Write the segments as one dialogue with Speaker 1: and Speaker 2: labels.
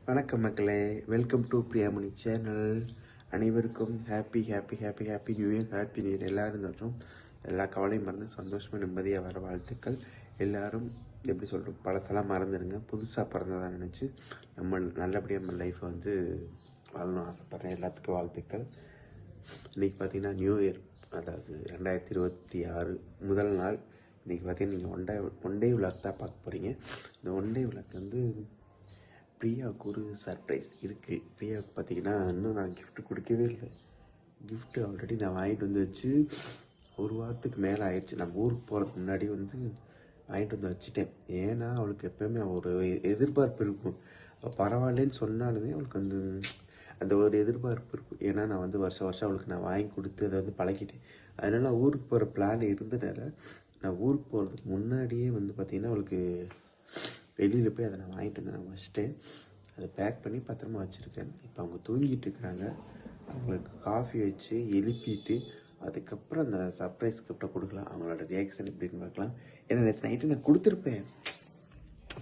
Speaker 1: வணக்கம் மக்களே, welcome to Priyamani channel. அனைவருக்கும் happy new year. Happy new year. எல்லோரும் தோற்றும் எல்லா கவலையும் மறந்து சந்தோஷமாக நிம்மதியாக வர வாழ்த்துக்கள். எல்லோரும் எப்படி சொல்கிறோம், பழசெல்லாம் மறந்துடுங்க, புதுசாக பிறந்ததாக நினச்சி நம்ம நல்லபடியாக நம்ம லைஃப்பை வந்து வாழணும் ஆசைப்பட்றேன். எல்லாத்துக்கும் வாழ்த்துக்கள். இன்றைக்கி பார்த்தீங்கன்னா நியூ இயர், அதாவது 2026 முதல் நாள். இன்றைக்கி பார்த்தீங்கன்னா நீங்கள் ஒன் டே விளாக் தான் பார்க்க போகிறீங்க. இந்த ஒன் டே விளாக் வந்து பிரியாவுக்கு ஒரு சர்ப்ரைஸ் இருக்குது. பிரியாவுக்கு பார்த்தீங்கன்னா இன்னும் நான் கிஃப்ட்டு கொடுக்கவே இல்லை. கிஃப்ட்டு ஆல்ரெடி நான் வாங்கிட்டு வந்து வச்சு ஒரு வாரத்துக்கு மேலே ஆயிடுச்சு. நான் ஊருக்கு போகிறதுக்கு முன்னாடி வந்து வாங்கிட்டு வந்து வச்சுட்டேன். ஏன்னா அவளுக்கு எப்போயுமே ஒரு எதிர்பார்ப்பு இருக்கும். பரவாயில்லன்னு சொன்னாலுமே அவளுக்கு அந்த ஒரு எதிர்பார்ப்பு இருக்கும். ஏன்னா நான் வந்து வருஷம் அவளுக்கு நான் வாங்கி கொடுத்து அதை வந்து பழகிட்டேன். அதனால் நான் ஊருக்கு போகிற பிளான் இருந்தனால நான் ஊருக்கு போகிறதுக்கு முன்னாடியே வந்து பார்த்திங்கன்னா அவளுக்கு வெளியில் போய் அதை நான் வாங்கிட்டு வந்து நான் வச்சுட்டேன். அதை பேக் பண்ணி பத்திரமா வச்சுருக்கேன். இப்போ அவங்க தூங்கிட்டு இருக்கிறாங்க. அவங்களுக்கு காஃபி வச்சு எழுப்பிட்டு அதுக்கப்புறம் அந்த சர்ப்ரைஸ் கிஃப்ட்டை கொடுக்கலாம். அவங்களோட ரியாக்ஷன் எப்படின்னு பார்க்கலாம். ஏன்னா நேற்று நைட்டு நான் கொடுத்துருப்பேன்.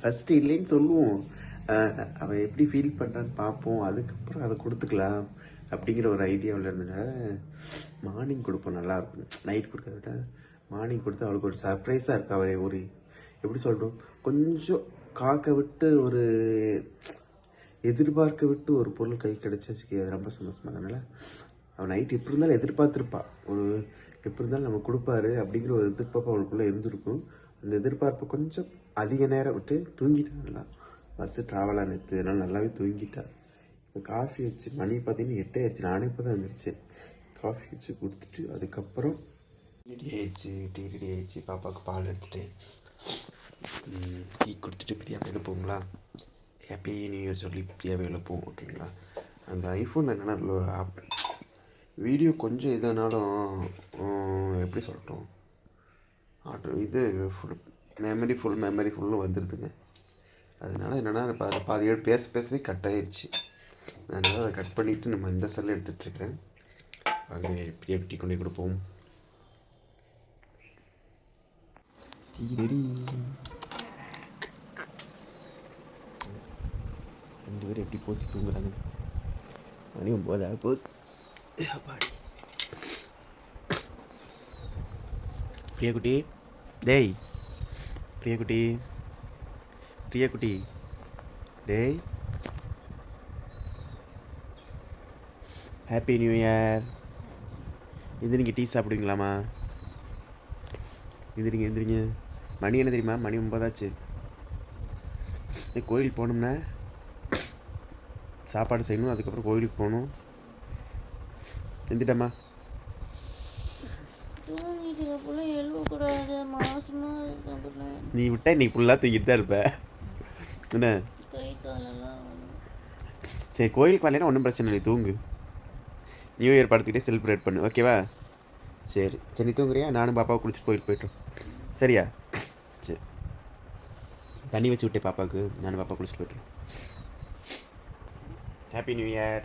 Speaker 1: ஃபஸ்ட்டு இல்லைன்னு சொல்லுவோம், அவள் எப்படி ஃபீல் பண்ணுறான்னு பார்ப்போம், அதுக்கப்புறம் அதை கொடுத்துக்கலாம் அப்படிங்கிற ஒரு ஐடியாவில் இருந்ததுனால மார்னிங் கொடுப்போம், நல்லாயிருக்கும். நைட் கொடுக்கறத விட மார்னிங் கொடுத்து அவளுக்கு ஒரு சர்ப்ரைஸாக இருக்கு. அவரை ஒரு எப்படி சொல்கிறோம், கொஞ்சம் காக்க விட்டு ஒரு எதிர்பார்க்க விட்டு ஒரு பொருள் கை கிடைச்சாச்சு, அது ரொம்ப சந்தோஷமாக. அதனால் அவன் நைட் எப்படி இருந்தாலும் எதிர்பார்த்துருப்பா, ஒரு எப்படி இருந்தாலும் நம்ம கொடுப்பாரு அப்படிங்கிற ஒரு எதிர்பார்ப்பு அவளுக்குள்ளே இருந்திருக்கும். அந்த எதிர்பார்ப்பு கொஞ்சம் அதிக நேரம் விட்டு தூங்கிட்டான். நல்லா பஸ்ஸு ட்ராவலாக நேற்று, அதனால் நல்லாவே தூங்கிட்டா. இப்போ காஃபி வச்சு மணி பார்த்தீங்கன்னா 8 ஆயிடுச்சு. நானே இப்போ தான் எழுந்திரிச்சேன். காஃபி வச்சு கொடுத்துட்டு அதுக்கப்புறம் ரெடி ஆயிடுச்சு. பாப்பாவுக்கு பால் எடுத்துகிட்டு டீ கொடுத்துட்டு பிரியா எழுப்போங்களா. ஹாப்பி நியூ இயர் சொல்லி பிரியாவை எழுப்போம், ஓகேங்களா. அந்த ஐஃபோன் என்னென்னா வீடியோ கொஞ்சம் எதுனாலும் எப்படி சொல்லட்டும், இது ஃபுல் மெமரி ஃபுல்லும் வந்துடுதுங்க. அதனால் என்னென்னா பாதி பேசவே கட் ஆகிடுச்சு. அதனால் அதை கட் பண்ணிவிட்டு நம்ம இந்த செல்லை எடுத்துகிட்ருக்கிறேன். அங்கே பிரியா டீ கொண்டு கொடுப்போம். Tea ready. 2 பேரும் எப்படி போத்தி தூங்குறாங்க. மணி 9 ஆக போகுது. பிரியாக்குட்டி, டேய் பிரியாக்குட்டி டேய், ஹாப்பி நியூ இயர். எந்திரிங்க, டீ சாப்பிடுவீங்களாம்மா? எந்திரிங்க. மணி என்ன தெரியுமா? மணி 9 ஆச்சு. கோயிலுக்கு போகணும்னா சாப்பாடு செய்யணும், அதுக்கப்புறம் கோயிலுக்கு போகணும். எந்திட்டம்மா. நீ விட்டா நீ ஃபுல்லாக தூங்கிட்டு தான் இருப்ப என்ன? சரி, கோயிலுக்கு வரலைன்னா ஒன்றும் பிரச்சனை இல்லை, தூங்கு. நியூ இயர் படுத்துக்கிட்டே செலிப்ரேட் பண்ணு, ஓகேவா? சரி நீ தூங்குறியா? நானும் பாப்பாவை குளிச்சுட்டு கோயிலுக்கு போய்ட்டோம், சரியா? சரி, தண்ணி வச்சு விட்டேன் பாப்பாவுக்கு. நானும் பாப்பா குளிச்சுட்டு போய்ட்டோம். Happy new year.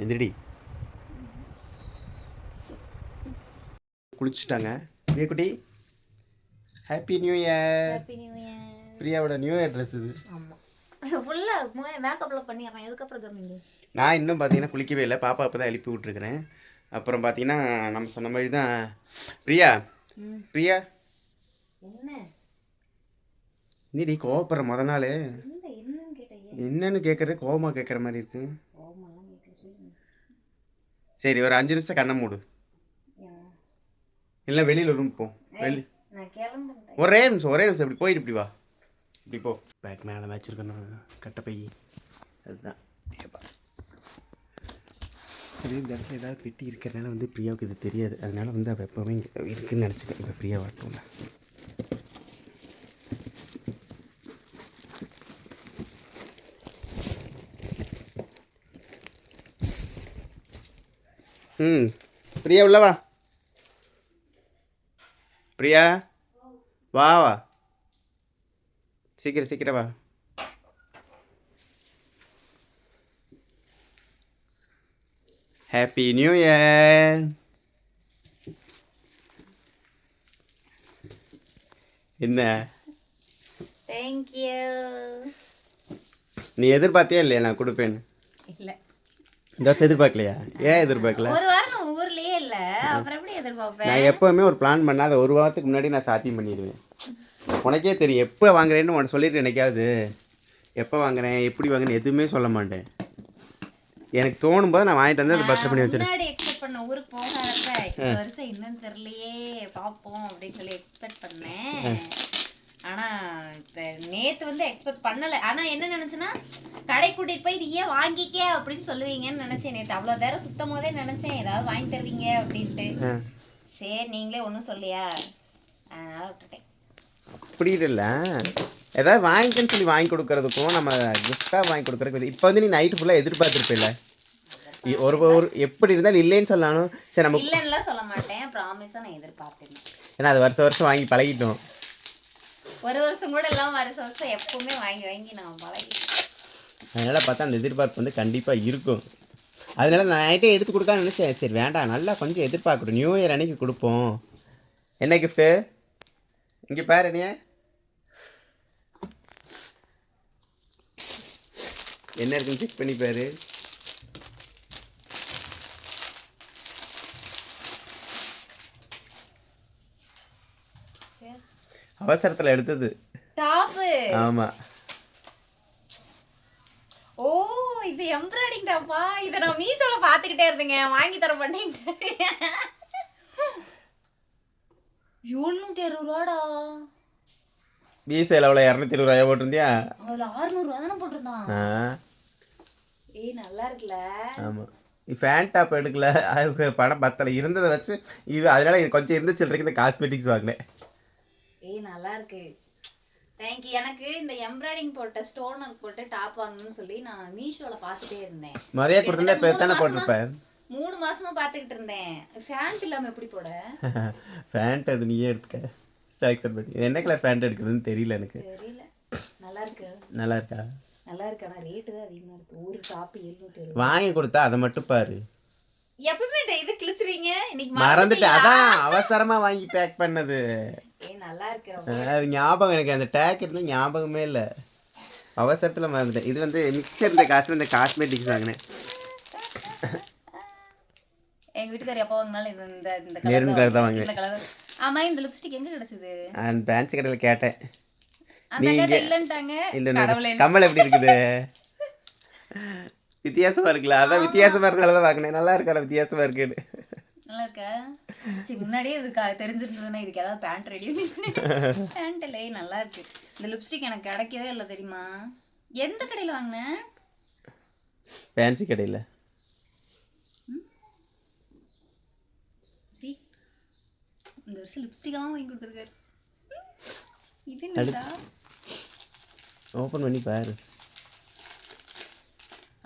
Speaker 1: எந்திரடி. குளிச்சுட்டாங்க. பிரியாக்குட்டி, ஹாப்பி நியூ இயர். பிரியாவோட நியூ இயர் ட்ரெஸ் இது. நான் இன்னும் பார்த்தீங்கன்னா குளிக்கவே இல்லை. பாப்பா இப்போ தான் எழுப்பி விட்ருக்குறேன். அப்புறம் பார்த்தீங்கன்னா நம்ம சொன்ன மாதிரி தான். பிரியா நீடி கோவப்படுற நாள் என்னன்னு கேட்குறது, கோவமாக கேட்குற மாதிரி இருக்கு. சரி, ஒரு 5 நிமிஷம் கண்ணை மூடு, இல்லை வெளியில் ரூம் போ. ஒரே நிமிஷம் இப்படி போயிட்டு இப்படி வா, இப்படி போ. பேக் மேலே வச்சுருக்கணும், கட்டப்பை. அதுதான் அது இந்த இடத்துல ஏதாவது பெட்டி இருக்கிறனால வந்து பிரியாவுக்கு இது தெரியாது. அதனால் வந்து அவள் எப்போவுமே இங்கே இருக்குதுன்னு நினச்சிக்க. இப்போ பிரியா வரட்டும்ல. பிரியா உள்ள வா. பிரியா வா சீக்கிரம் வா. Happy new year. என்ன?
Speaker 2: தேங்க்யூ.
Speaker 1: நீ எதிர்பார்த்தியா இல்லையா நான் கொடுப்பேன்னு?
Speaker 2: இல்ல
Speaker 1: இந்த வருஷம் எதிர்பார்க்கலையா? ஏன் எதிர்பார்க்கல?
Speaker 2: ஒரு வாரம் ஊர்லயே இல்ல, அப்புறம் எப்படி எதிர்பார்ப்பேன்?
Speaker 1: நான் எப்போவுமே ஒரு பிளான் பண்ணால் ஒரு வாரத்துக்கு முன்னாடி நான் சாத்தியம் பண்ணிடுவேன். உனக்கே தெரியும் எப்போ வாங்குறேன்னு உனக்கு சொல்லியிருக்கேன். எனக்காவது எப்போ வாங்குறேன் எப்படி வாங்குறேன்னு எதுவுமே சொல்ல மாட்டேன். எனக்கு தோணும் போது நான் வாங்கிட்டு வந்து அதை பத்திரம் பண்ணி வச்சிருக்கேன்.
Speaker 2: முன்னாடி எக்ஸ்பெக்ட் பண்ண ஊருக்கு போகாதப்ப இந்த வருஷம் என்னன்னு தெரியலையே பார்ப்போம் அப்படின்னு சொல்லி எக்ஸ்பெக்ட் பண்ணேன். ஆனா நேத்து வந்து எக்ஸ்பெக்ட் பண்ணல. ஆனா என்ன நினைச்சேன்னா கடை கூட்டிட்டு போய் நீ ஏன் வாங்கிக்க அப்படின்னு சொல்லுவீங்கன்னு நினைச்சேன். நேத்து அவ்வளவு நேரம் சுத்தம் போதே நினைச்சேன் ஏதாவது வாங்கி தருவீங்க அப்படின்ட்டு. சரி நீங்களே ஒன்றும் சொல்லியா, அதனால விட்டுட்டேன்.
Speaker 1: அப்படி இல்லை, ஏதாவது வாங்கிக்கன்னு சொல்லி வாங்கி கொடுக்கறதுக்கும் நம்ம கிஃப்டாக வாங்கி கொடுக்குறதுக்கு இப்போ வந்து நீ நைட்டு ஃபுல்லாக எதிர்பார்த்துருப்பில்ல. ஒரு எப்படி இருந்தாலும் இல்லைன்னு சொல்லணும். சரி நம்ம
Speaker 2: இல்லைன்னுலாம் சொல்ல மாட்டேன், ப்ராமிஸாக நான் எதிர்பார்த்தேன்.
Speaker 1: ஏன்னா அது வருஷம் வாங்கி பழகிட்டோம்.
Speaker 2: ஒரு வருஷம் கூட எல்லாம் வருஷம் எப்பவுமே வாங்கி வாங்கி நான் பழகிட்டேன்.
Speaker 1: அதனால் பார்த்தா அந்த எதிர்பார்ப்பு வந்து கண்டிப்பாக இருக்கும். அதனால நான் நைட்டே எடுத்து கொடுக்கான்னு நினச்சேன். சரி வேண்டாம், நல்லா கொஞ்சம் எதிர்பார்க்கட்டும், நியூ இயர் அன்னைக்கு கொடுப்போம். என்ன கிஃப்ட்டு இங்கே பாரு, நீ என்ன இருக்குன்னு செக் பண்ணி பாரு. அவசரத்தில் எடுத்தது
Speaker 2: டாப்பு.
Speaker 1: ஆமா.
Speaker 2: ஓ இது எம்ப்ராய்டிங் டாப்பா? இதை நான் மீஷோல பார்த்துக்கிட்டே இருந்தேங்க, வாங்கி தர பண்ணேன். 760
Speaker 1: மீஷோல எவ்வளோ 220 போட்டிருந்தியா?
Speaker 2: அதில் 600 தானே போட்டிருந்தான். ஏய் நல்லா இருக்குல்ல.
Speaker 1: ஆமாம், நீ ஃபேன் டாப் எடுக்கல, அதுக்கு படம் பத்தலை, இருந்ததை வச்சு இது அதனால இது கொஞ்சம் இருந்து சில்லறைக்கு இந்த காஸ்மெட்டிக்ஸ் வாங்கினேன்.
Speaker 2: ஏய் நல்லா இருக்கு, தேங்க்யூ. எனக்கு இந்த எம்ப்ராய்டிங் போட்ட ஸ்டோனர் போட்டு டாப் வாங்கணும்னு சொல்லி நான் மீஷோல பார்த்துட்டே இருந்தேன்.
Speaker 1: மதியா கொடுத்துருந்தா இப்போ தானே போட்டிருப்பேன்.
Speaker 2: 3 மாசமா பார்த்துக்கிட்டு இருந்தேன். ஃபேண்ட் இல்லாமல் எப்படி போட?
Speaker 1: ஃபேண்ட் அது நீயே எடுத்துக்க, செலக்ஷன் பண்ணி. என்ன கலர் ஃபேண்ட் எடுக்கிறதுன்னு தெரியல எனக்கு.
Speaker 2: தெரியல. நல்லா இருக்கு.
Speaker 1: நல்லா இருக்கா?
Speaker 2: நல்லா இருக்கு, ஆனால் ரேட்டு தான் அதிகமாக இருக்கு. ஒரு டாப் 760.
Speaker 1: வாங்கி கொடுத்தா அதை மட்டும் பாரு.
Speaker 2: எப்பவுமே இது கிழிச்சிருவீங்க, இன்னைக்கு
Speaker 1: மறந்துட்டு அதான் அவசரமா வாங்கி பேக் பண்ணது.
Speaker 2: நல்லா இருக்கு.
Speaker 1: அது ஞாபகம் எனக்கு அந்த டேக் இருந்து ஞாபகமே இல்லை, அவசரத்தில் மறந்துட்டேன். இது வந்து மிக்சர் இந்த காசு இந்த காஸ்மெட்டிக்ஸ் வாங்கினேன்.
Speaker 2: எங்க வீட்டுக்காரர் எப்போ வாங்கினாலும் இது இந்த
Speaker 1: மெரூன் கலர் தான் வாங்கினேன்.
Speaker 2: இந்த கலர். ஆமா இந்த லிப்ஸ்டிக் எங்க கிடைச்சது?
Speaker 1: அந்த பேன்சி கடையில் கேட்டேன்,
Speaker 2: நீங்க இல்லன்ட்டாங்க.
Speaker 1: கம்மல் எப்படி இருக்குது? வித்தியாசமா இருக்குல்ல, அதான் வித்தியாசமா இருக்கனால தான் வாங்கினேன். நல்லா இருக்கா? வித்தியாசமா இருக்குன்னு.
Speaker 2: நல்லா இருக்கா? சரி முன்னாடியே இது தெரிஞ்சிருந்ததுன்னா இதுக்கு ஏதாவது பேண்ட் ரெடி பண்ணி. பேண்ட் இல்லை நல்லா இருக்கு. இந்த லிப்ஸ்டிக் எனக்கு கிடைக்கவே இல்லை தெரியுமா? எந்த கடையில் வாங்கினேன்?
Speaker 1: பேன்சி கடையில்.
Speaker 2: இந்த வருஷம் லிப்ஸ்டிக்லாம் வாங்கி கொடுத்துருக்காரு. இது என்னடா?
Speaker 1: ஓப்பன் பண்ணி பாரு.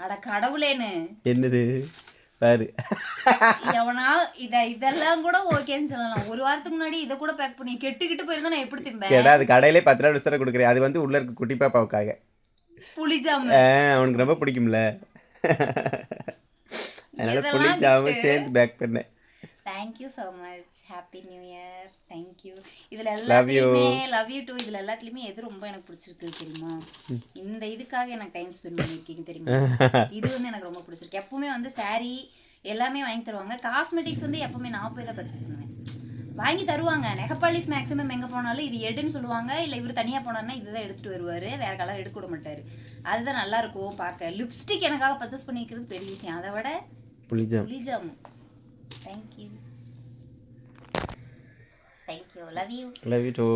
Speaker 2: அட கடவுளேன்னு
Speaker 1: என்னது பாரு.
Speaker 2: எவனா இதெல்லாம் கூட ஓகேன்னு சொல்லலாம். ஒரு வாரத்துக்கு முன்னாடி இதை கூட பேக் பண்ணி கெட்டுக்கிட்டு போயிருந்தா நான் எப்படி திம்பேன்?
Speaker 1: கேடா அது கடையிலே 10 ரூபா தர கொடுக்குறேன். அது வந்து உள்ள இருக்க குட்டி பாப்பாவுக்காக.
Speaker 2: புளிஜாமு
Speaker 1: அவனுக்கு ரொம்ப பிடிக்கும்ல, அதனால புளிஜாமு சேர்ந்து பேக் பண்ணேன்.
Speaker 2: Thank you so much. Happy new year. Thank you. இதில் எல்லாத்துலேயுமே லவ் யூ டூ. இதில் எல்லாத்துலேயுமே எது ரொம்ப எனக்கு பிடிச்சிருக்கு தெரியுமா? இந்த இதுக்காக எனக்கு டைம் ஸ்பெண்ட் பண்ணியிருக்கீங்க தெரியுமா? இது வந்து எனக்கு ரொம்ப பிடிச்சிருக்கு. எப்பவுமே வந்து சாரீ எல்லாமே வாங்கி தருவாங்க. காஸ்மெட்டிக்ஸ் வந்து எப்பவுமே நான் போய் தான் பர்ச்சேஸ் பண்ணுவேன். வாங்கி தருவாங்க. நெகப்பாலிஸ் மேக்ஸிமம் எங்கே போனாலும் இது எடுன்னு சொல்லுவாங்க. இல்லை இவர் தனியாக போனார்னா இதுதான் எடுத்துகிட்டு வருவார், வேறு கலர் எடுக்க விட மாட்டார். அதுதான் நல்லாயிருக்கும் பார்க்க. லிப்ஸ்டிக் எனக்காக பர்ச்சேஸ் பண்ணிக்கிறது பெரிய விஷயம். அதை விட புளிஜாமு. Thank you. Thank you. Love you.
Speaker 1: Love you too.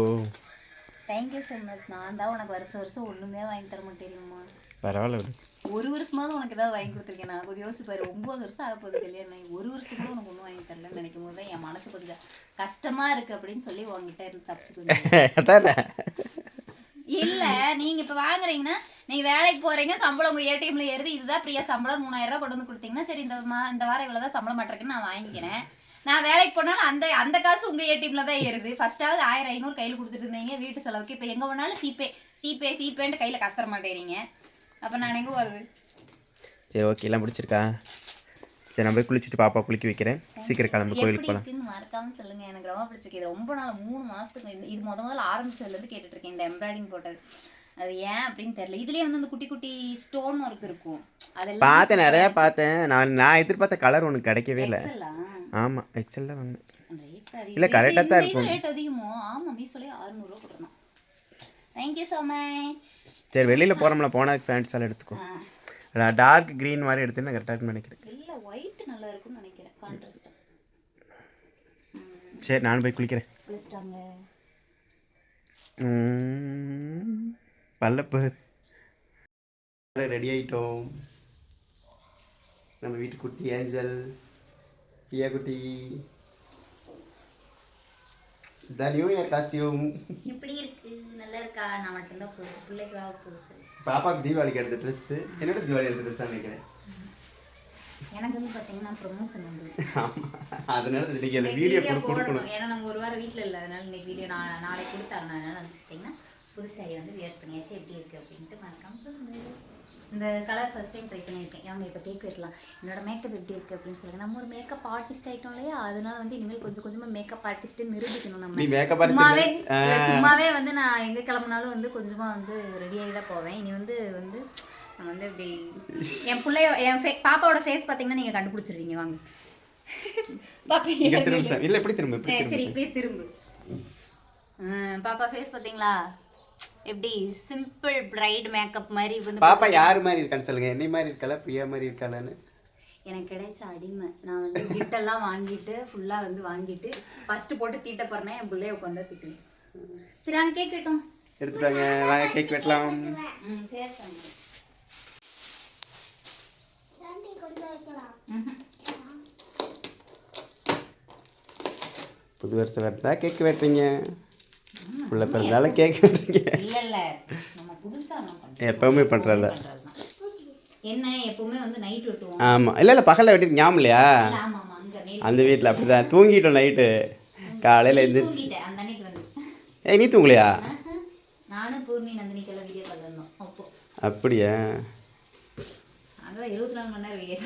Speaker 2: Thank you so much. நான் தான் உனக்கு வருஷம் ஒன்றுமே வாங்கி தர மாட்டேன் தெரியுமா?
Speaker 1: பரவாயில்ல விடு.
Speaker 2: ஒரு வருஷமாவது உனக்கு ஏதாவது வாங்கி கொடுத்துருக்கேன். நான் கொஞ்சம் யோசிச்சு பாரு. 9 வருஷம் ஆக போகுது கல்யாணம். ஒரு வருஷம் கூட உனக்கு ஒன்றும் வாங்கி தரலன்னு நினைக்கும் போது தான் என் மனசு கொஞ்சம் கஷ்டமா இருக்கு அப்படின்னு சொல்லி உங்ககிட்ட இருந்து தப்பிச்சுக்கோங்க. இல்லை நீங்கள் இப்போ வாங்குறீங்கன்னா நீங்கள் வேலைக்கு போகிறீங்க, சம்பளம் உங்கள் ஏடிஎம்ல ஏறுது, இதுதான் பிரியா சம்பளம் 3000 ரூபா கொண்டு வந்து கொடுத்தீங்கன்னா சரி இந்த வாரம் இவ்வளோ தான் சம்பளம் மாட்டிருக்குன்னு நான் வாங்கிக்கிறேன். நான் வேலைக்கு போனாலும் அந்த காசு உங்கள் ஏடிஎம்ல தான் ஏறுது. ஃபர்ஸ்ட்டாவது 1500 கையில் கொடுத்துட்டு இருந்தீங்க வீட்டு செலவுக்கு. இப்போ எங்கே வேணாலும் சீப்பேன்ட்டு கையில் கஷ்டர மாட்டேறீங்க. அப்போ நான் எங்கே வருது?
Speaker 1: சரி ஓகே, எல்லாம் பிடிச்சிருக்கா? சரி நான் போய் குளிச்சுட்டு பாப்பா குளிக்க வைக்கிறேன். சீக்கிரம் கிளம்பு, கோயிலுக்கு போகலாம்.
Speaker 2: மறக்காமல் சொல்லுங்கள், எனக்கு ரொம்ப பிடிச்சிருக்கு. இது ரொம்ப நாள் 3 மாதத்துக்கு இது முதல்ல ஆரம்பிச்சதுலேருந்து கேட்டுட்ருக்கேன். இந்த எம்ப்ராய்டிங் போட்டது அது ஏன் அப்படின்னு தெரியல. இதுலயே வந்து அந்த குட்டி குட்டி ஸ்டோன் ஒர்க் இருக்கும். அதெல்லாம்
Speaker 1: பார்த்தேன், நிறையா பார்த்தேன். நான் எதிர்பார்த்த கலர் ஒன்று கிடைக்கவே இல்லை. ஆமாம், எக்ஸல் தான் வாங்கினேன். இல்லை, கரெக்டாக தான் இருக்கும்.
Speaker 2: ரேட் அதிகமோ? ஆமாம், மீஷோலே 600 ரூபா கொடுத்துருந்தோம். Thank you so much.
Speaker 1: சரி, வெளியில் போகிறோம்ல, போனால் பேண்ட்ஸ் எல்லாம் எடுத்துக்கோ. டார்க் க்ரீன் மாதிரி எடுத்துன்னு கரெக்டாக இருக்குன்னு நினைக்கிறேன்.
Speaker 2: இல்லை, ஒயிட் நல்லா இருக்கும்னு நினைக்கிறேன், கான்ட்ராஸ்ட்.
Speaker 1: சரி, நானும் போய் குளிக்கிறேன்.
Speaker 2: குளிச்சிட்டாங்க.
Speaker 1: பல்லப்பர் ரெடி ஆகிட்டோம். நம்ம வீட்டு குட்டி ஏஞ்சல், பியா குட்டி, இதான் நியூ இயர் காஸ்டியூம்.
Speaker 2: எப்படி இருக்கு? நல்லா இருக்கா? நான் மட்டும்தான் புதுசு, பிள்ளைக்கு புதுசு.
Speaker 1: பாப்பாவுக்கு தீபாவளிக்கு எடுத்த ட்ரெஸ்ஸு, என்னோட தீபாவளி எடுத்த ட்ரெஸ் தான் நினைக்கிறேன்.
Speaker 2: எனக்கு வந்து பார்த்தீங்கன்னா ப்ரொமோஷன் வந்து
Speaker 1: அதனால இன்னைக்கு அந்த வீடியோ கொடுக்கணும்.
Speaker 2: ஏன்னா நம்ம ஒரு வாரம் வீட்டில் இல்லை, அதனால இன்னைக்கு வீடியோ நாளைக்கு கொடுத்தாங்க. அதனால வந்து பார்த்தீங்கன்னா புது சாரி வந்து வியர் பண்ணியாச்சு. எப்படி இருக்குது அப்படின்ட்டு மறக்காம சொல்லுங்கள். இந்த கலர் ஃபர்ஸ்ட் டைம் ட்ரை பண்ணியிருக்கேன். அவங்க இப்போ கேக் வெட்டலாம், என்னோட மேக்கப் எப்படி இருக்குது அப்படின்னு சொல்லுங்கள். நம்ம ஒரு மேக்கப் ஆர்டிஸ்ட் ஆகிட்டோம் இல்லையா, அதனால வந்து இனிமேல் கொஞ்சம் கொஞ்சமாக மேக்கப் ஆர்டிஸ்ட்டு நிரூபிக்கணும். நம்ம சும்மாவே வந்து நான் எங்கே கிளம்புனாலும் வந்து கொஞ்சமாக வந்து ரெடியாகி தான் போவேன். இனி வந்து நம்ம வந்து இப்படி என் பிள்ளைய பாப்பாவோட ஃபேஸ் பார்த்தீங்கன்னா நீங்கள் கண்டுபிடிச்சிருவீங்க. வாங்க
Speaker 1: இல்லை, எப்படி திரும்ப?
Speaker 2: சரி, இப்படியே திரும்ப. பாப்பா ஃபேஸ் பார்த்தீங்களா? எப்படி சிம்பிள் பிரைட் மேக்கப் மாதிரி வந்து.
Speaker 1: பாப்பா யார் மாதிரி இருக்கான்னு சொல்லுங்க. என்னை மாதிரி இருக்காளா, பிரியா மாதிரி இருக்காளான்னு?
Speaker 2: எனக்கு கிடைச்ச அடிமை. நான் வந்து கிட்டெல்லாம் வாங்கிட்டு ஃபுல்லாக வந்து வாங்கிட்டு ஃபஸ்ட்டு போட்டு தீட்ட போகிறேன்னா என் பிள்ளைய உட்காந்து திட்டுவேன். சரி, அங்கே கேக் வெட்டோம்.
Speaker 1: எடுத்துட்டாங்க, வாங்க கேக் வெட்டலாம்.
Speaker 2: சரி,
Speaker 1: புது வருஷம் வருதா கேக் வெட்டுறீங்க? உள்ள பிறந்தால கேக் வெட்டுறீங்க?
Speaker 2: இல்ல நம்ம புதுசா
Speaker 1: எப்பவுமே பண்றதா
Speaker 2: என்ன? எப்பவுமே வந்து நைட் வெட்டுவோம்.
Speaker 1: ஆமா, இல்ல பகல்ல வெட்டி ஞாபகம் இல்லையா? அந்த வீட்டில் அப்படிதான் தூங்கிட்டோம் நைட்டு. காலையில எழுந்திரிச்சு
Speaker 2: அந்த அன்னைக்கு வந்து
Speaker 1: நீ தூங்கலையா?
Speaker 2: நானும் பூர்ணி நந்தினிக்கெல்லாம் வீடியோ கால் பண்ணோம். அப்போ
Speaker 1: அப்படியா?
Speaker 2: அதான் 24 மணி நேரம் வீடியோ.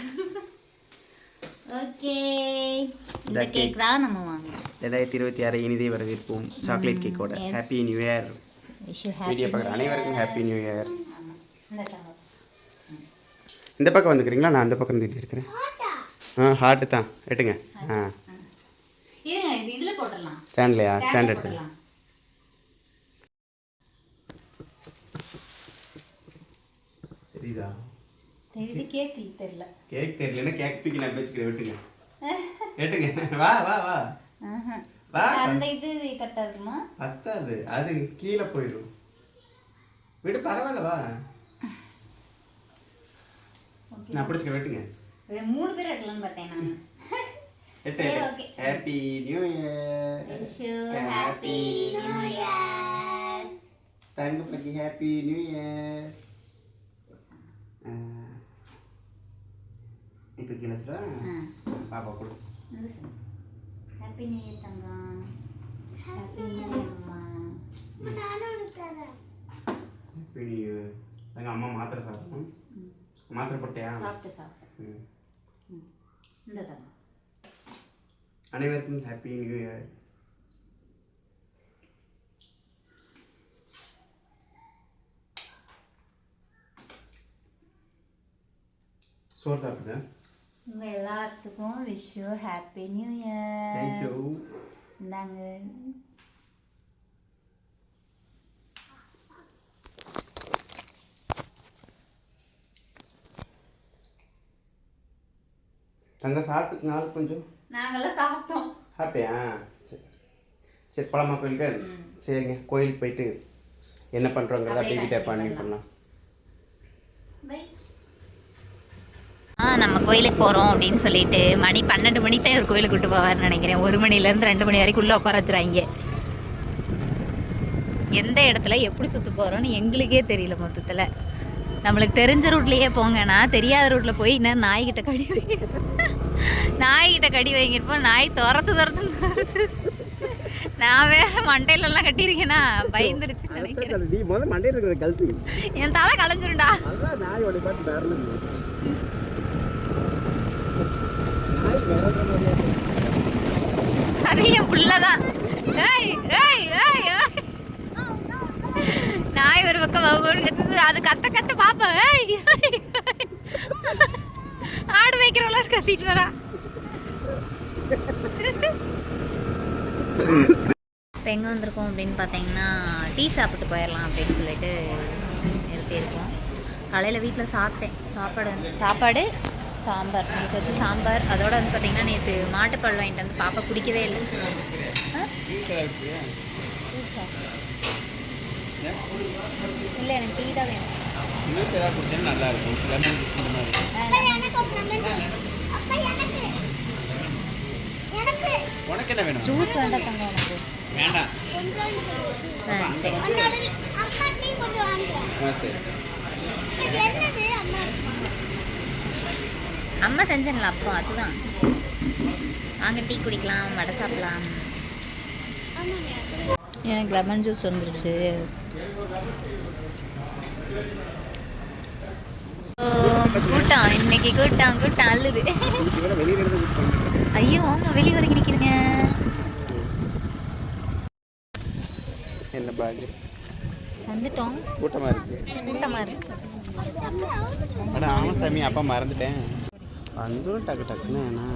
Speaker 2: ஓகே, இந்த கேக் தான் நம்ம வாங்குறோம்.
Speaker 1: 2026 இனிதே வரவேற்போம் சாக்லேட் கேக்கோட. Happy new year. வீடியோ பார்க்குற அனைவருக்கும் ஹாப்பி நியூ இயர். இந்த பக்கம் வந்துக்கிறீங்களா? நான் அந்த பக்கம் தூக்கிட்டு இருக்கிறேன். ஹார்ட்டு தான் எட்டுங்க.
Speaker 2: இதில் போட்டுடலாம்.
Speaker 1: ஸ்டாண்ட்லையா? ஸ்டாண்ட் எடுத்துக்கலாம். தெரியுதா?
Speaker 2: தெரியுது. கேக் தெரியல.
Speaker 1: கேக் தெரியலன்னா கேக் தூக்கி நான் வச்சுக்கிறேன். வெட்டுங்க வெட்டுங்க. வா வா வா வா.
Speaker 2: அந்த இது கரெக்டாக இருக்குமா?
Speaker 1: பத்தாது, அது கீழே போயிடும். விடு, பரவாயில்ல, வா. நான் பிடிச்சிக்க. வெட்டுங்க.
Speaker 2: 3 பேர் வெட்டலாம்னு பார்த்தேன் நான்.
Speaker 1: Happy new year.
Speaker 2: Happy new year.
Speaker 1: தங்கப்பட்டி ஹாப்பி நியூ இயர். இப்போ கீழே பாப்பா கொடு.
Speaker 2: ஹாப்பி நியூ இயர் தங்கம். ஹாப்பி நியூ இயர் அம்மா.
Speaker 1: Happy new year. தங்க அம்மா மாத்திரை சாப்பிடணும். மாத்திரை போட்டியா?
Speaker 2: சாப்பிட்டேன். இந்த தங்கம்.
Speaker 1: அனைவருக்கும் ஹாப்பி நியூ இயர். சோறு சாப்பிடுங்க.
Speaker 2: உங்கள் எல்லாத்துக்கும் wish you happy new year.
Speaker 1: Thank you.
Speaker 2: நாங்கள்
Speaker 1: தங்க சாப்பிட்டு நாள் கொஞ்சம்.
Speaker 2: நாங்களாம் சாப்பிட்டோம்.
Speaker 1: ஹாப்பியா? சரி சரி, பழமா கோயிலுக்கு? சரிங்க, கோயிலுக்கு போயிட்டு என்ன பண்ணுறோங்கிறத பேபிகிட்ட பண்ணலாம்.
Speaker 2: நம்ம கோயிலுக்கு போகிறோம் அப்படின்னு சொல்லிட்டு மணி 12 மணிக்கு தான் ஒரு கோயிலுக்கு கூட்டு போவார்னு நினைக்கிறேன். 1 மணிலேருந்து 2 மணி வரைக்கும் உள்ளே உட்கார வச்சுறாங்க. எந்த இடத்துல எப்படி சுற்று போகிறோன்னு எங்களுக்கே தெரியல மொத்தத்தில். நம்மளுக்கு தெரிஞ்ச ரூட்லேயே போங்கன்னா தெரியாத ரூட்டில் போய் இன்னும் நாய்கிட்ட கடி வைங்கிறப்போ நாய் துரத்து நான் வேற மண்டையிலலாம் கட்டியிருக்கேன்னா பயந்துருச்சுன்னு நினைக்கிறேன். என் தலை கலைஞ்சிருண்டா. அது என் புள்ளதான். நாய் ஒரு பக்கம் அது கத்த கத்த பாப்பா ஆடு வைக்கிறவளா கத்திட்டு வரா. இப்போ எங்கே வந்திருக்கோம் அப்படின்னு பார்த்தீங்கன்னா டீ சாப்பிட்டு போயிடலாம் அப்படின்னு சொல்லிட்டு இருக்கோம். காலையில் வீட்டில் சாப்பிட்டேன். சாப்பாடு சாம்பார் நேற்று வச்சு சாம்பார். அதோட வந்து பார்த்திங்கன்னா நேற்று மாட்டுப்பால் வாங்கிட்டு வந்து பாப்பா குடிக்கவே இல்லை. இல்லை எனக்கு டீ தான் வேணும்.
Speaker 1: நல்லா இருக்கும். உனக்கு என்ன வேணும்?
Speaker 2: ஜூஸ் வேண்டாம் தங்க எனக்கு.
Speaker 1: வேண்டாம்.
Speaker 2: சரி. அம்மா செஞ்சேன்ல அப்போ அதுதான். வாங்க டீ குடிக்கலாம், வடை சாப்பிடலாம். எனக்கு லெமன் ஜூஸ் வந்துருச்சு. கூட்டம் இன்னைக்கு கூட்டம் அள்ளுது. ஐயோ ஆமா வெளியே வரைக்கும் நிற்கிறீங்க.
Speaker 1: என்ன பாகு
Speaker 2: வந்துட்டோம்.
Speaker 1: கூட்டமா இருக்கு. அட ஆமா சாமி, அப்பா மறந்துட்டேன். வந்துடும் டக்குன்னு. ஏன்னா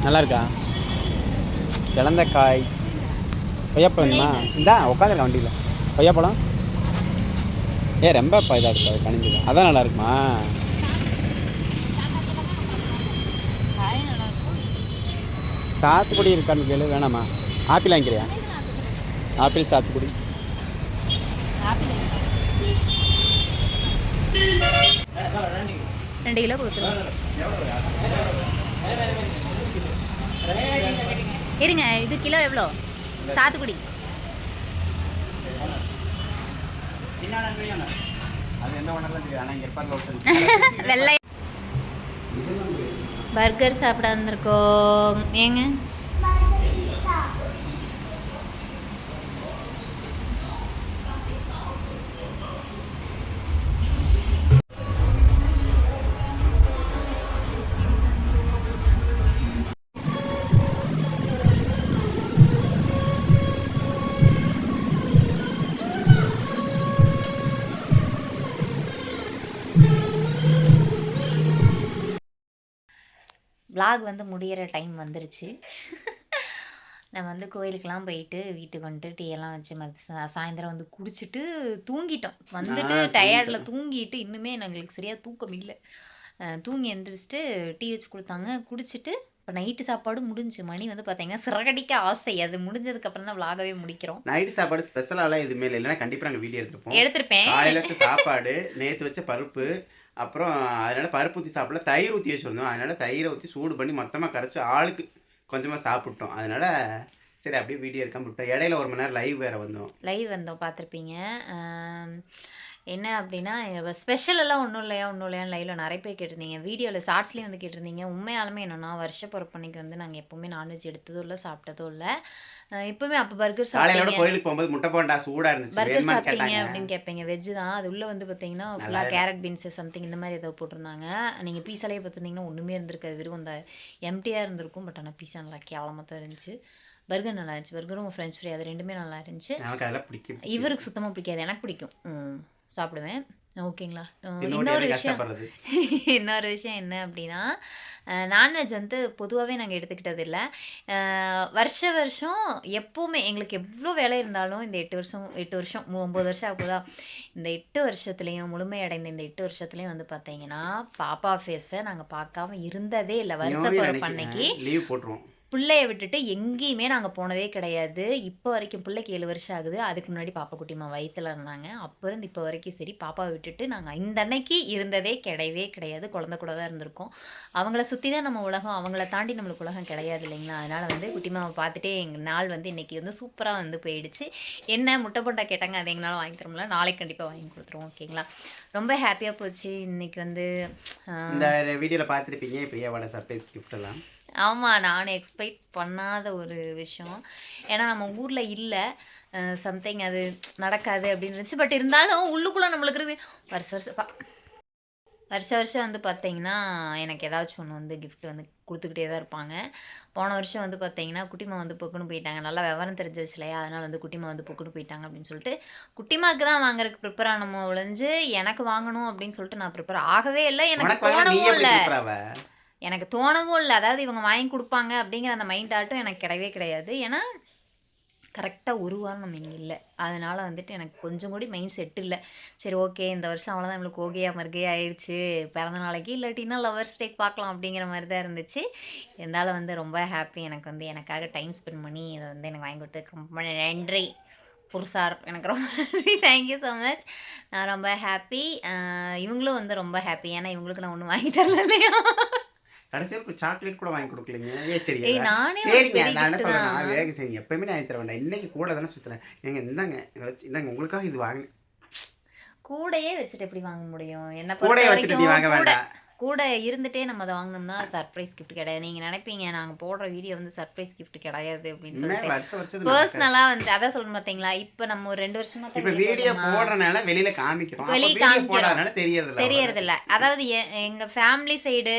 Speaker 1: நல்லா இருக்கா? இளந்தக்காய் கொய்யாப்பழம் வேணுமா? இந்தா உட்காந்துருக்கேன் வண்டியில். கொய்யாப்பழம் ரொம்ப இதாக இருக்காது, கணிஞ்சுதான். அதான் நல்லா இருக்குமா? சாத்துக்குடி இருக்கான்னு கேளு. வேணாமா? ஆப்பிள் வாங்கிக்கிறியா? ஆப்பிள் சாத்துக்குடி
Speaker 2: 2 கிலோ கொடுத்துருவோம். இருங்க, இது கிலோ எவ்வளோ? சாத்துக்குடி வெள்ளை. பர்கர் சாப்பிட வந்திருக்கோம். ஏங்க vlog வந்து முடிகிற டைம் வந்துருச்சு. நம்ம வந்து கோயிலுக்கெலாம் போயிட்டு வீட்டுக்கு வந்துட்டு டீ எல்லாம் வச்சு சாயந்தரம் வந்து குடிச்சிட்டு தூங்கிட்டோம். வந்துட்டு டயர்டில் தூங்கிட்டு இன்னுமே எங்களுக்கு சரியாக தூக்கம் இல்லை. தூங்கி எழுந்திரிச்சிட்டு டீ வச்சு கொடுத்தாங்க, குடிச்சிட்டு இப்போ நைட்டு சாப்பாடு முடிஞ்சு. மணி வந்து பார்த்தீங்கன்னா சிறகடிக்க ஆசை. அது முடிஞ்சதுக்கப்புறம் தான் விலாகவே முடிக்கிறோம்.
Speaker 1: நைட்டு சாப்பாடு ஸ்பெஷலாலாம் எதுவுமே இல்லை, இல்லைன்னா கண்டிப்பாக நாங்கள் வீடியோ எடுத்துருப்பேன். காலையில சாப்பாடு நேற்று வச்ச பருப்பு, அப்புறம் அதனால் பருப்பு ஊற்றி சாப்பிடல, தயிர் ஊற்றி வச்சுருந்தோம். அதனால் தயிரை ஊற்றி சூடு பண்ணி மொத்தமாக கரைச்சி ஆளுக்கு கொஞ்சமாக சாப்பிட்டோம். அதனால் சரி அப்படியே வீடியோ எடுக்காம விட்டோம். இடையில 1 மணி நேரம் லைவ் வந்தோம்
Speaker 2: பார்த்துருப்பீங்க. என்ன அப்படின்னா ஸ்பெஷலெல்லாம் ஒன்றும் இல்லையான்னு லைவில் நிறைய பேர் கேட்டிருந்தீங்க. வீடியோவில் ஷார்ட்ஸ்லேயும் வந்து கேட்டிருந்தீங்க. உண்மையாலுமே என்னென்னா வருஷ பிறப்பன்னைக்கு வந்து நாங்கள் எப்போவுமே நான்வெஜ் எடுத்ததும் இல்லை, சாப்பிட்டதும் இல்லை. எப்போவுமே அப்போ பர்கர் சாப்பிட்டீங்க,
Speaker 1: கோயிலுக்கு போகும்போது முட்டை போண்டா சூடாக இருந்துச்சு,
Speaker 2: பர்கர் சாப்பிட்டீங்க அப்படின்னு கேட்பீங்க. வெஜ்ஜு தான் அது. உள்ளே வந்து பார்த்தீங்கன்னா ஃபுல்லாக கேரட் பீன்ஸு சம்திங் இந்த மாதிரி ஏதோ போட்டிருந்தாங்க. நீங்கள் பீஸாலே பார்த்துருந்தீங்கன்னா ஒன்றுமே இருந்திருக்காது, வெறும் அந்த எம்டியாக இருந்திருக்கும். பட் ஆனால் பீஸா நல்லா கேவலமாக தான் இருந்துச்சு. பர்கர் நல்லா இருந்துச்சு. பர்கரும் ஃப்ரெஞ்ச் ஃப்ரை அது 2மே நல்லா இருந்துச்சு. இவருக்கு சுத்தமாக பிடிக்காது, எனக்கு பிடிக்கும், சாப்பிடுவேன். ஓகேங்களா? இன்னொரு விஷயம் என்ன அப்படின்னா, நான்வெஜ் வந்து பொதுவாகவே நாங்கள் எடுத்துக்கிட்டது இல்லை. வருஷம் எப்போவுமே எங்களுக்கு எவ்வளோ வேலை இருந்தாலும் இந்த 8 வருஷம் 9 வருஷம் ஆகுதா, இந்த 8 வருஷத்துலேயும் முழுமையடைந்த இந்த 8 வருஷத்துலேயும் வந்து பார்த்தீங்கன்னா பாப்பா ஃபேஸை நாங்கள் பார்க்காம இருந்ததே இல்லை. வருஷ பிறப்பு அன்னைக்கு
Speaker 1: லீவ் போட்டுருவோம்.
Speaker 3: பிள்ளைய விட்டுட்டு எங்கேயுமே நாங்கள் போனதே கிடையாது. இப்போ வரைக்கும் பிள்ளைக்கு 7 வருஷம் ஆகுது. அதுக்கு முன்னாடி பாப்பா குட்டிமா வயித்துல இருந்தாங்க. அப்போ இருந்து இப்போ வரைக்கும் சரி, பாப்பாவை விட்டுட்டு நாங்கள் இந்த அன்னைக்கு இருந்ததே கிடையவே கிடையாது. குழந்தை கூட தான் இருந்திருக்கோம். அவங்கள சுற்றி தான் நம்ம உலகம். அவங்கள தாண்டி நம்மளுக்கு உலகம் கிடையாது இல்லைங்களா? அதனால் வந்து குட்டிமாவை பார்த்துட்டே எங்கள் நாள் வந்து இன்றைக்கி வந்து சூப்பராக வந்து போயிடுச்சு. என்ன முட்டை போண்டா கேட்டாங்க, அது எங்களால் வாங்கி தர முடியல. நாளைக்கு கண்டிப்பாக வாங்கி கொடுத்துருவோம். ஓகேங்களா? ரொம்ப ஹாப்பியாக போச்சு இன்றைக்கி வந்து.
Speaker 1: இந்த வீடியோவில் பார்த்துருப்பீங்க பிரியாவோட சர்ப்ரைஸ் கிஃப்டெல்லாம்.
Speaker 3: ஆமாம், நான் எக்ஸ்பெக்ட் பண்ணாத ஒரு விஷயம். ஏன்னா நம்ம ஊரில் இல்லை, சம்திங் அது நடக்காது அப்படின்னு இருந்துச்சு. பட் இருந்தாலும் உள்ளுக்குள்ளே நம்மளுக்கு இருக்கு வருஷம் வந்து பார்த்தீங்கன்னா எனக்கு ஏதாச்சும் ஒன்று வந்து கிஃப்ட் வந்து கொடுத்துக்கிட்டே தான் இருப்பாங்க. போன வருஷம் வந்து பார்த்தீங்கன்னா குட்டிமா வந்து பொக்குன்னு போயிட்டாங்க. நல்லா விவரம் தெரிஞ்சிருச்சு இல்லையா? அதனால் வந்து குட்டிமா வந்து பொக்குன்னு போயிட்டாங்க அப்படின்னு சொல்லிட்டு குட்டிமாவுக்கு தான் வாங்குறதுக்கு ப்ரிப்பேர் ஆனமோ ஒழிஞ்சு எனக்கு வாங்கணும் அப்படின்னு சொல்லிட்டு நான் ப்ரிப்பேர் ஆகவே இல்லை. எனக்கு தோணவும் இல்லை. எனக்கு தோணவும் இல்லை. அதாவது இவங்க வாங்கி கொடுப்பாங்க அப்படிங்கிற அந்த மைண்ட் ஆட்டும் எனக்கு கிடையவே கிடையாது. ஏன்னா கரெக்டாக ஒரு வாரம் நம்ம இங்கே இல்லை. அதனால் வந்துட்டு எனக்கு கொஞ்சம் கூட மைண்ட் செட் இல்லை. சரி ஓகே, இந்த வருஷம் அவ்வளோதான், நம்மளுக்கு ஓகேயா மறுக்கே ஆயிடுச்சு, பிறந்த நாளைக்கு இல்லாட்டினா லவர்ஸ் டேக் பார்க்கலாம் அப்படிங்கிற மாதிரி தான் இருந்துச்சு. இருந்தாலும் வந்து ரொம்ப ஹாப்பி. எனக்கு வந்து எனக்காக டைம் ஸ்பெண்ட் பண்ணி இதை வந்து எனக்கு வாங்கி கொடுத்ததுக்கு ரொம்ப நன்றி புருஷார். எனக்கு ரொம்ப நன்றி. Thank you so much. நான் ரொம்ப ஹாப்பி. இவங்களும் வந்து ரொம்ப ஹாப்பி. ஏன்னா இவங்களுக்கு நான் ஒன்றும் வாங்கி தரல இல்லையா?
Speaker 1: கடைசியாக ஒரு சாக்லேட் கூட வாங்கி கொடுக்கலீங்க. சரி
Speaker 3: நானே
Speaker 1: சரிங்க, நான் என்ன சொல்கிறேன், வேக சரிங்க, எப்பயுமே நான் வாங்கி தர வேண்டாம். இன்னைக்கு கூட தானே சுற்றுறேன். ஏங்க இந்தாங்க இந்தாங்க உங்களுக்காக இது வாங்க.
Speaker 3: கூடையே வச்சுட்டு எப்படி வாங்க முடியும்? என்ன
Speaker 1: கூடையே வச்சுட்டு நீ வாங்க வேண்டாம்.
Speaker 3: கூட இருந்துகிட்டே நம்ம அதை வாங்கினோம்னா சர்ப்ரைஸ் கிஃப்ட் கிடையாது. நீங்கள் நினைப்பீங்க நாங்கள் போடுற வீடியோ வந்து சர்ப்ரைஸ் கிஃப்ட் கிடையாது அப்படின்னு சொல்லிட்டு. பர்சனலாக வந்து அதான் சொல்லணும் பார்த்தீங்களா? இப்போ நம்ம ஒரு 2 வருஷமா
Speaker 1: இப்போ வீடியோ போடுறதுனால வெளியில் காமிக்கிறோம்,
Speaker 3: தெரியறதில்ல. அதாவது எங்கள் ஃபேமிலி சைடு,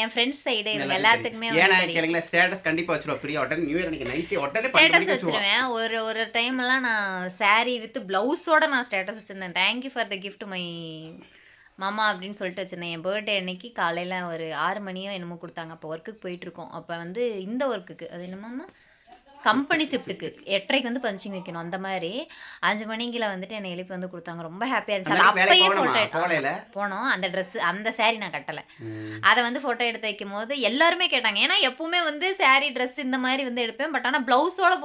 Speaker 3: என் ஃப்ரெண்ட்ஸ் சைடு, இவங்க எல்லாத்துக்குமே
Speaker 1: ஸ்டேட்டஸ் கண்டிப்பாக வச்சுருவோம். பிரியா உடனே நியூ இயர் அன்னைக்கு நைட்டு உடனே
Speaker 3: ஸ்டேட்டஸ் வச்சுருவேன். ஒரு டைம்லாம் நான் சாரீ வித் ப்ளவுஸோட நான் ஸ்டேட்டஸ் வச்சுருந்தேன். Thank you for the gift my மாமா அப்படின்னு சொல்லிட்டு வச்சுருந்தேன். என் பர்த்டே அன்னைக்கு காலையில் ஒரு 6 மணியோ என்னமோ கொடுத்தாங்க. அப்போ ஒர்க்குக்கு போயிட்டுருக்கோம். அப்போ வந்து இந்த ஒர்க்குக்கு அது என்னமாம்மா கம்பெனி ஷிஃப்ட்டுக்கு 8:30 வந்து பஞ்சிங் வைக்கணும். அந்த மாதிரி 5 மணிக்கில் வந்துட்டு என்னை எழுப்பி வந்து கொடுத்தாங்க. ரொம்ப ஹாப்பியாக இருந்துச்சு. அது அப்பயே ஃபோட்டோ போனோம். அந்த ட்ரெஸ்ஸு அந்த சாரீ நான் கட்டலை. அதை வந்து ஃபோட்டோ எடுத்து வைக்கும் போது எல்லாருமே கேட்டாங்க. ஏன்னா எப்பவுமே வந்து சாரீ ட்ரெஸ் இந்த மாதிரி வந்து எடுப்பேன். பட் ஆனால் ப்ளவுஸோட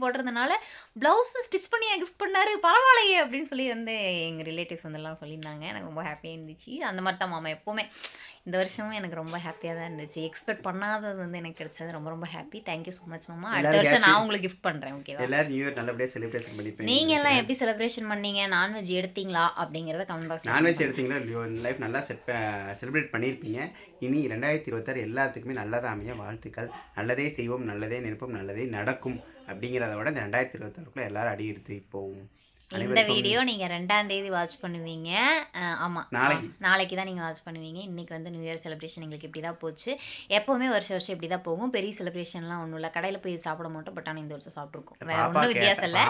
Speaker 3: போட்டிருந்தனால ப்ளவுஸ் ஸ்டிச் பண்ணி கிஃப்ட் பண்ணாரு, பரவாயில்லையே அப்படின்னு சொல்லி வந்து எங்கள் ரிலேட்டிவ்ஸ் வந்து எல்லாம் சொல்லியிருந்தாங்க. எனக்கு ரொம்ப ஹாப்பியாக இருந்துச்சு. அந்த மாதிரி தான் மாமா எப்போவுமே. இந்த வருஷமும் எனக்கு ரொம்ப ஹாப்பியாக தான் இருந்துச்சு. எக்ஸ்பெக்ட் பண்ணாதது வந்து எனக்கு கிடைச்சது. ரொம்ப ரொம்ப ஹாப்பி. தேங்க்யூ ஸோ மச் மாமா. அடுத்த வருஷம் நான் உங்களுக்கு கிஃப்ட் பண்ணுறேன். ஓகேவா?
Speaker 1: எல்லாரும் நியூ இயர் நல்லபடியாக செலிப்ரேஷன் பண்ணிப்பீங்க.
Speaker 3: நீங்கள் எல்லாம் எப்படி செலிப்ரேஷன் பண்ணீங்க? நான்வெஜ் எடுத்தீங்களா அப்படிங்கிறத கமெண்ட் பாக்ஸ்.
Speaker 1: நான்வெஜ் எடுத்தீங்களா இல்லையோ? லைஃப் நல்லா செலிப்ரேட் பண்ணியிருப்பீங்க. இனி 2026 எல்லாத்துக்குமே நல்லதாக அமைய வாழ்த்துக்கள். நல்லதே செய்வோம், நல்லதே நினைப்போம், நல்லதே நடக்கும் அப்படிங்கிறத விட இந்த 2026க்குள்ளே எல்லாரும் அடி எடுத்து போவோம்.
Speaker 3: இந்த வீடியோ நீங்கள் 2ஆம் தேதி வாட்ச் பண்ணுவீங்க. ஆமாம், நாளைக்கு தான் நீங்கள் வாட்ச் பண்ணுவீங்க. இன்றைக்கி வந்து நியூ இயர் செலிப்ரேஷன் எங்களுக்கு இப்படி தான் போச்சு. எப்போவுமே வருஷம் இப்படி தான் போகும். பெரிய செலிப்ரேஷன்லாம் ஒன்றும் இல்லை. கடையில் போய் சாப்பிட மாட்டோம். பட் ஆனால் இந்த வருஷம் சாப்பிட்ருக்கோம். வேறு ஒன்றும் வித்தியாசம் இல்லை.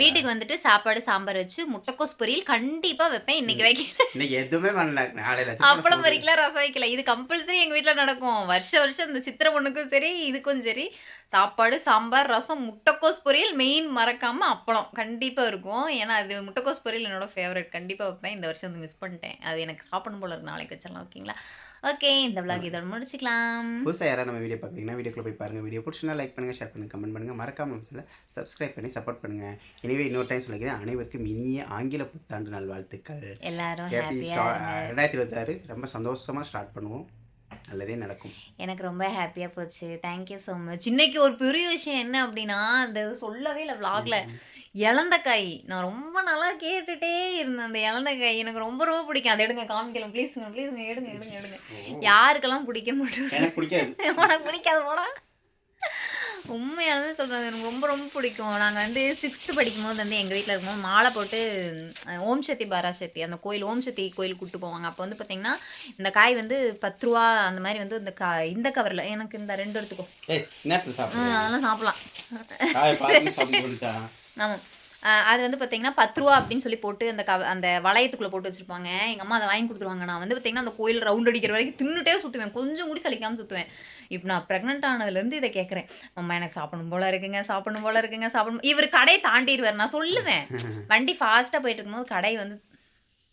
Speaker 3: வீட்டுக்கு வந்துட்டு சாப்பாடு சாம்பார் வச்சு முட்டைக்கோஸ் பொரியல் கண்டிப்பாக வைப்பேன். இன்றைக்கி வைக்க
Speaker 1: எதுவுமே பண்ணல.
Speaker 3: அப்பளம் பொரிக்கலாம், ரசம் வைக்கல. இது கம்பல்சரி எங்கள் வீட்டில் நடக்கும். வருஷம் இந்த சித்திரை பொண்ணுக்கும் சரி இதுக்கும் சரி சாப்பாடு சாம்பார் ரசம் முட்டைக்கோஸ் பொரியல் மெயின், மறக்காமல் அப்பளம் கண்டிப்பாக இருக்கும். ஏன்னா அது முட்டைக்கோஸ் பொரியல் என்னோட ஃபேவரட். கண்டிப்பாக வைப்பேன். இந்த வருஷம் வந்து மிஸ் பண்ணிட்டேன். அது எனக்கு சாப்பிடணும் போல இருக்கு. நாளைக்கு வச்சிடலாம். ஓகேங்களா? ஓகே, இந்த விளாக் இதோட முடிச்சுக்கலாம்.
Speaker 1: புதுசாக யாராவது நம்ம வீடியோ பார்க்குறீங்கன்னா வீடியோக்குள்ள போய் பாருங்கள். வீடியோ பிடிச்சினா லைக் பண்ணுங்கள், ஷேர் பண்ணுங்கள், கமெண்ட் பண்ணுங்கள். மறக்காமல் சப்ஸ்கிரைப் பண்ணி சப்போர்ட் பண்ணுங்கள். எனவே இன்னொரு டைம் சொல்லிக்கிறேன், அனைவருக்கும் இனிய ஆங்கில புத்தாண்டு நல்வாழ்த்துக்கள்.
Speaker 3: எல்லாரும்
Speaker 1: 2026 ரொம்ப சந்தோஷமாக ஸ்டார்ட் பண்ணுவோம். நல்லதே நடக்கும்.
Speaker 3: எனக்கு ரொம்ப ஹாப்பியாக போச்சு. Thank you so much. இன்னைக்கு ஒரு பெரிய விஷயம் என்ன அப்படின்னா, அந்த சொல்லவே இல்லை விளாகில், இலந்தக்காய். நான் ரொம்ப நல்லா கேட்டுகிட்டே இருந்தேன். அந்த இலந்தக்காய் எனக்கு ரொம்ப ரொம்ப பிடிக்கும். அதை எடுங்க, காமிக்கலாம் ப்ளீஸுங்க எடுங்க. யாருக்கெல்லாம் பிடிக்க மாட்டேன்.
Speaker 1: எனக்கு பிடிக்காது.
Speaker 3: உனக்கு பிடிக்காது போடா. உண்மையாலுமே சொல்கிறேன், எனக்கு ரொம்ப ரொம்ப பிடிக்கும். நாங்கள் வந்து 6th படிக்கும்போது வந்து எங்கள் வீட்டில் இருக்கும்போது மாலை போட்டு ஓம் சக்தி பாராசக்தி அந்த கோயில், ஓம் சக்தி கோயிலுக்கு கூப்பிட்டு போவாங்க. அப்போ வந்து பார்த்திங்கன்னா இந்த காய் வந்து 10 ரூபா அந்த மாதிரி வந்து இந்த கவரில் எனக்கு இந்த 2 எடுத்துக்கும். அதெல்லாம் சாப்பிட்லாம். ஆமாம், அது வந்து பார்த்திங்கன்னா 10 ரூபா அப்படின்னு சொல்லி போட்டு அந்த வளையத்துக்குள்ளே போட்டு வச்சுருப்பாங்க. எங்கள் அம்மா அதை வாங்கி கொடுத்துருவாங்க. நான் வந்து பார்த்திங்கன்னா அந்த கோயில் ரவுண்ட் அடிக்கிற வரைக்கும் தின்னுட்டே சுற்றுவேன். கொஞ்சம் கூட சலிக்காமல் சுற்றுவேன். இப்போ நான் ப்ரெக்னென்ட் ஆனதுலேருந்து இதை கேட்குறேன். அம்மா எனக்கு சாப்பிடணும் போல இருக்குங்க. இவர் கடையை தாண்டிடுவார். நான் சொல்லுவேன், வண்டி ஃபாஸ்ட்டாக போயிட்டு இருக்கும்போது கடை வந்து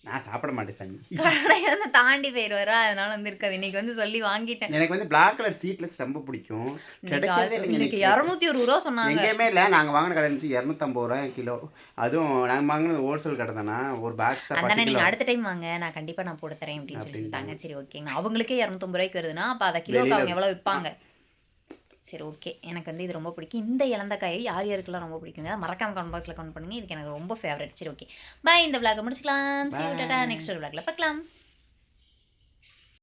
Speaker 1: நான் சாப்பிட மாட்டேன் சாமி.
Speaker 3: கடை வந்து தாண்டி போயிடுவாரா, அதனால வந்து இருக்காது. இன்னைக்கு வந்து சொல்லி வாங்கிட்டேன்.
Speaker 1: எனக்கு வந்து பிளாக் கலர் சீட்லெஸ் ரொம்ப பிடிக்கும். கிடைக்கிறதே
Speaker 3: இன்னைக்கு 220 சொன்னாங்க.
Speaker 1: எங்கேயுமே இல்லை. நாங்கள் வாங்கின கடை இருந்துச்சு 250 கிலோ. அதுவும் நாங்கள் வாங்கினது ஹோல்சேல் கடை தானே. ஒரு பேக்ஸ் தான்.
Speaker 3: அதானே நீங்கள் அடுத்த டைம் வாங்க, நான் கண்டிப்பாக நான் போட்டு தரேன் அப்படின்னு சொல்லிட்டாங்க. சரி ஓகேங்க. அவங்களுக்கே 250 வருதுன்னா அப்போ அதை கிலோக்கு அவங்க எவ்வளோ விற்பாங்க? சரி ஓகே. எனக்கு வந்து இது ரொம்ப பிடிக்கும். இந்த இலந்தக்காயை யார் யாருக்கெல்லாம் ரொம்ப பிடிக்குங்க மறக்காம கமெண்ட் பாக்ஸில் கமெண்ட் பண்ணுங்க. இதுக்கு எனக்கு ரொம்ப ஃபேவரட். சரி ஓகே, பாய். இந்த விளாக முடிச்சுக்கலாம். நெக்ஸ்ட் ஒரு விளாகில் பார்க்கலாம்.